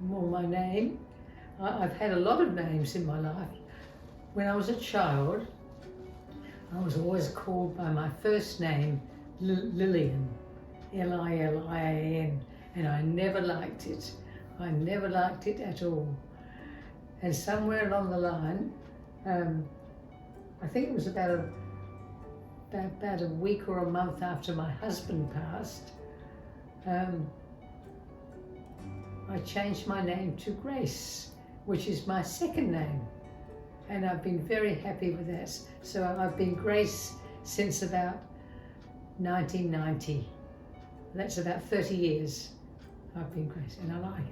Well, my name, I've had a lot of names in my life. When I was a child, I was always called by my first name, Lillian, Lilian, and I never liked it. I never liked it at all. And somewhere along the line, I think it was about a week or a month after my husband passed, I changed my name to Grace, which is my second name. And I've been very happy with that. So I've been Grace since about 1990. That's about 30 years I've been Grace, and I like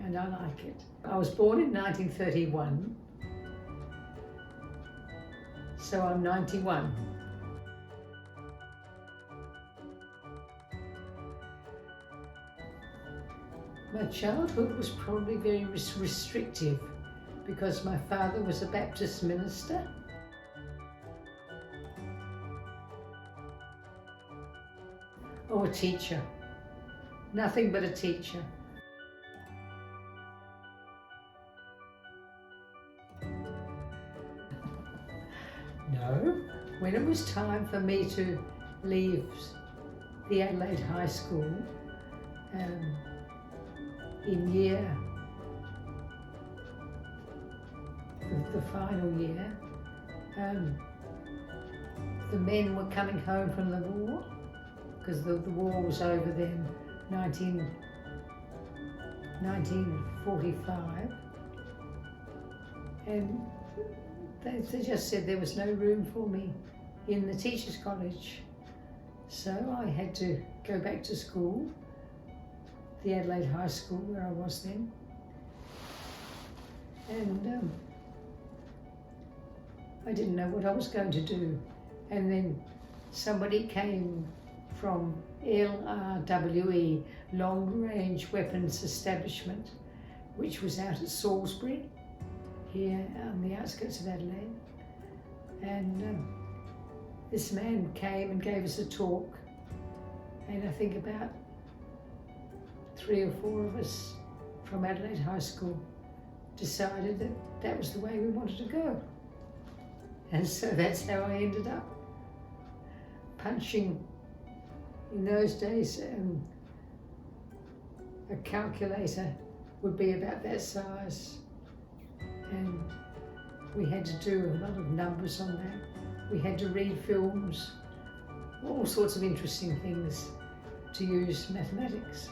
it. I was born in 1931, so I'm 91. My childhood was probably very restrictive because my father was a Baptist minister. Or a teacher. Nothing but a teacher. No, when it was time for me to leave the Adelaide High School, in the final year, the men were coming home from the war, because the war was over then, 1945, and they just said there was no room for me in the Teachers' College. So I had to go back to school, the Adelaide High School where I was then. And I didn't know what I was going to do. And then somebody came from LRWE, Long Range Weapons Establishment, which was out at Salisbury, here on the outskirts of Adelaide. And this man came and gave us a talk, and I think about 3 or 4 of us from Adelaide High School decided that that was the way we wanted to go. And so that's how I ended up punching, in those days, a calculator would be about that size. And we had to do a lot of numbers on that. We had to read films, all sorts of interesting things to use mathematics.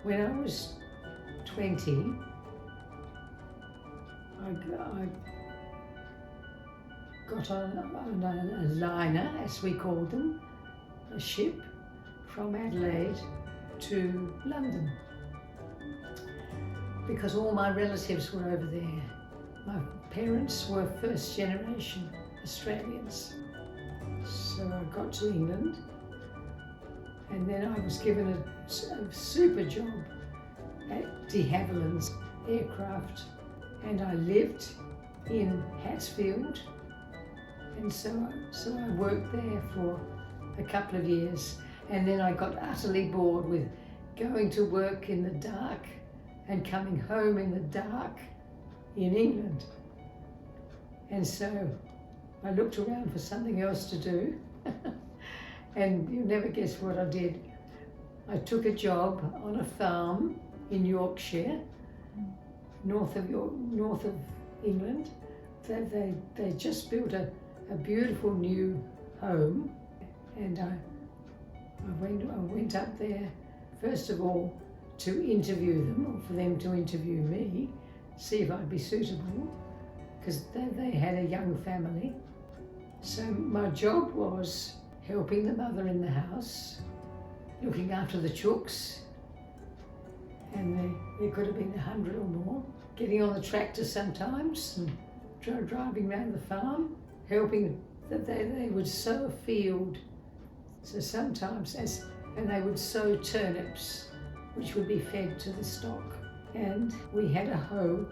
When I was 20, I got on a liner, as we called them, a ship from Adelaide to London, because all my relatives were over there. My parents were first generation Australians. So I got to England, and then I was given a super job at de Havilland's aircraft, and I lived in Hatfield, and so I worked there for a couple of years, and then I got utterly bored with going to work in the dark and coming home in the dark in England. And so I looked around for something else to do, and you'll never guess what I did. I took a job on a farm in Yorkshire, north of England. They just built a beautiful new home, and I went up there first of all to interview them, or for them to interview me, see if I'd be suitable, because they had a young family. So my job was helping the mother in the house, looking after the chooks, and there could have been 100 or more, getting on the tractor sometimes and driving around the farm, helping that they would sow a field. So sometimes, and they would sow turnips, which would be fed to the stock. And we had a hoe,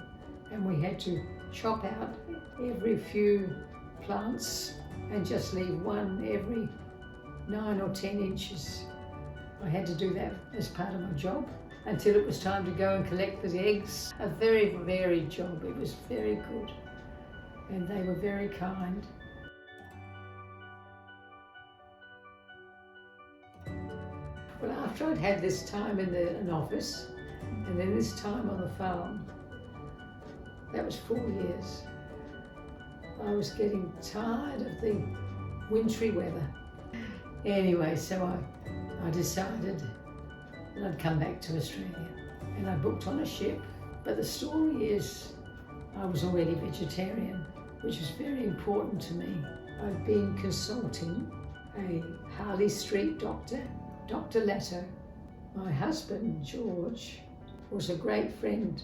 and we had to chop out every few plants and just leave one every 9 or 10 inches. I had to do that as part of my job until it was time to go and collect the eggs. A very varied job. It was very good, and they were very kind. Well, after I'd had this time in an office and then this time on the farm, that was 4 years, I was getting tired of the wintry weather. Anyway, so I decided that I'd come back to Australia, and I booked on a ship. But the story is I was already vegetarian, which was very important to me. I'd been consulting a Harley Street doctor, Dr. Leto. My husband, George, was a great friend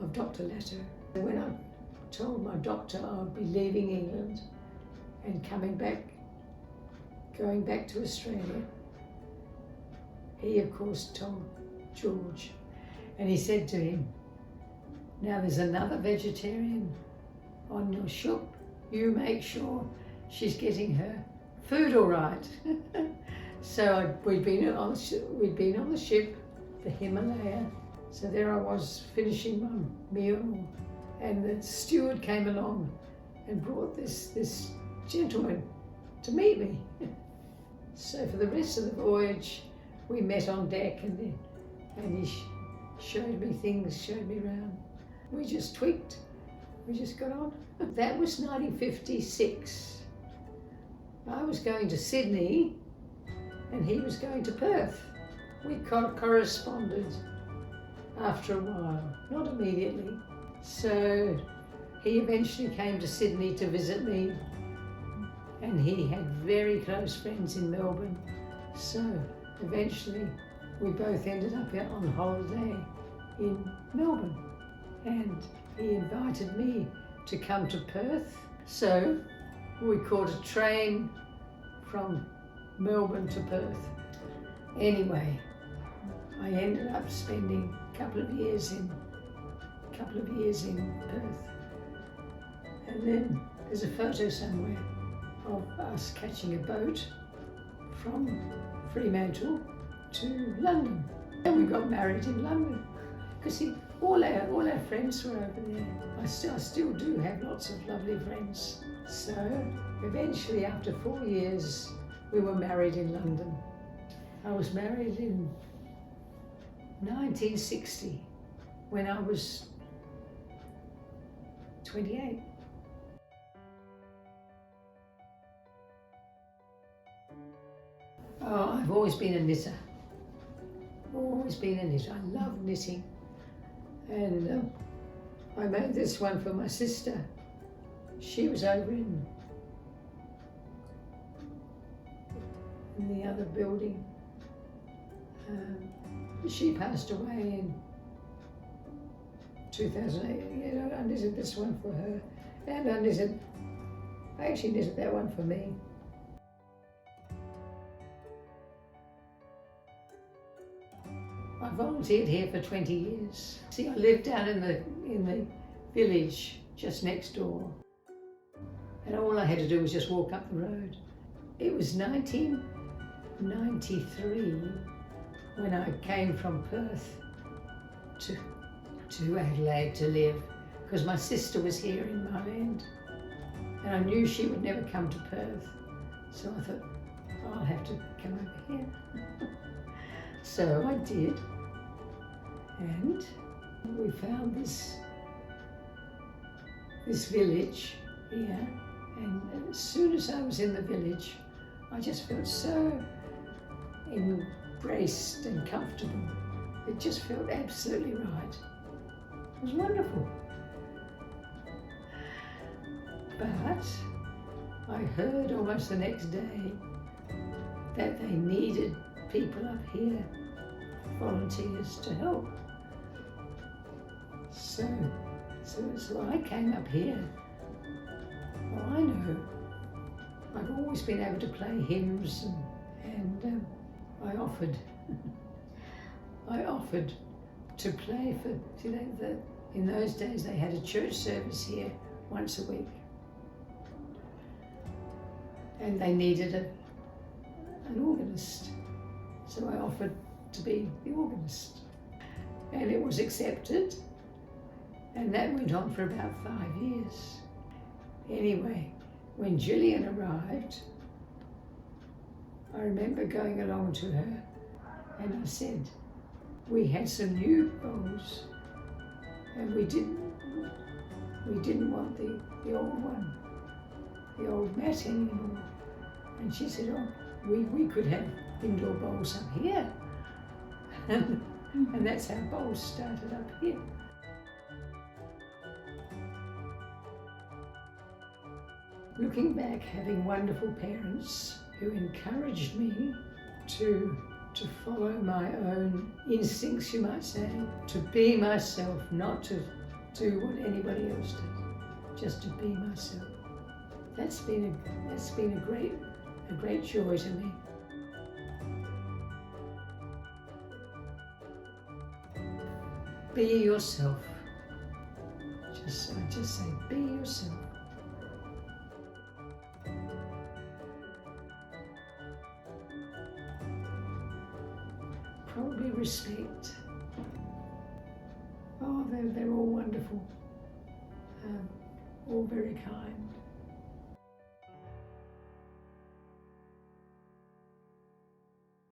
of Dr. Leto. When I told my doctor I'd be leaving England and going back to Australia, he of course told George, and he said to him, "Now there's another vegetarian on your ship. You make sure she's getting her food all right." So we'd been on the ship, the Himalaya. So there I was finishing my meal, and the steward came along and brought this gentleman to meet me. So for the rest of the voyage, we met on deck, and he showed me things, showed me around. We just tweaked, we just got on. That was 1956. I was going to Sydney and he was going to Perth. We corresponded after a while, not immediately. So he eventually came to Sydney to visit me, and he had very close friends in Melbourne. So eventually we both ended up on holiday in Melbourne, and he invited me to come to Perth. So we caught a train from Melbourne to Perth. Anyway, I ended up spending a couple of years in Perth. And then there's a photo somewhere of us catching a boat from Fremantle to London. And we got married in London. Because all our friends were over there. I still do have lots of lovely friends. So eventually, after 4 years, we were married in London. I was married in 1960 when I was 28. Oh, I've always been a knitter. Always been a knitter. I love knitting. And I made this one for my sister. She was over in the other building. She passed away in 2008. I knitted this one for her, and I actually knitted that one for me. I volunteered here for 20 years. See, I lived down in the village just next door, and all I had to do was just walk up the road. It was 1993 when I came from Perth to Adelaide to live, because my sister was here in Marland, and I knew she would never come to Perth, so I thought, I'll have to come over here. So I did, and we found this village here, and as soon as I was in the village, I just felt so embraced and comfortable. It just felt absolutely right. It was wonderful. But I heard almost the next day that they needed people up here, volunteers, to help. So I came up here. Well, I know I've always been able to play hymns, and I offered to play for, in those days they had a church service here once a week, and they needed a an organist. So I offered to be the organist. And it was accepted. And that went on for about 5 years. Anyway, when Gillian arrived, I remember going along to her and I said, we had some new bowls and we didn't want the old one, the old mat anymore. And she said, oh, we could have indoor bowls up here. And that's how bowls started up here. Looking back, having wonderful parents who encouraged me to follow my own instincts, you might say, to be myself, not to do what anybody else did, just to be myself. That's been a great joy to me. Be yourself. I just say, be yourself. Probably respect. Oh, they're all wonderful, all very kind.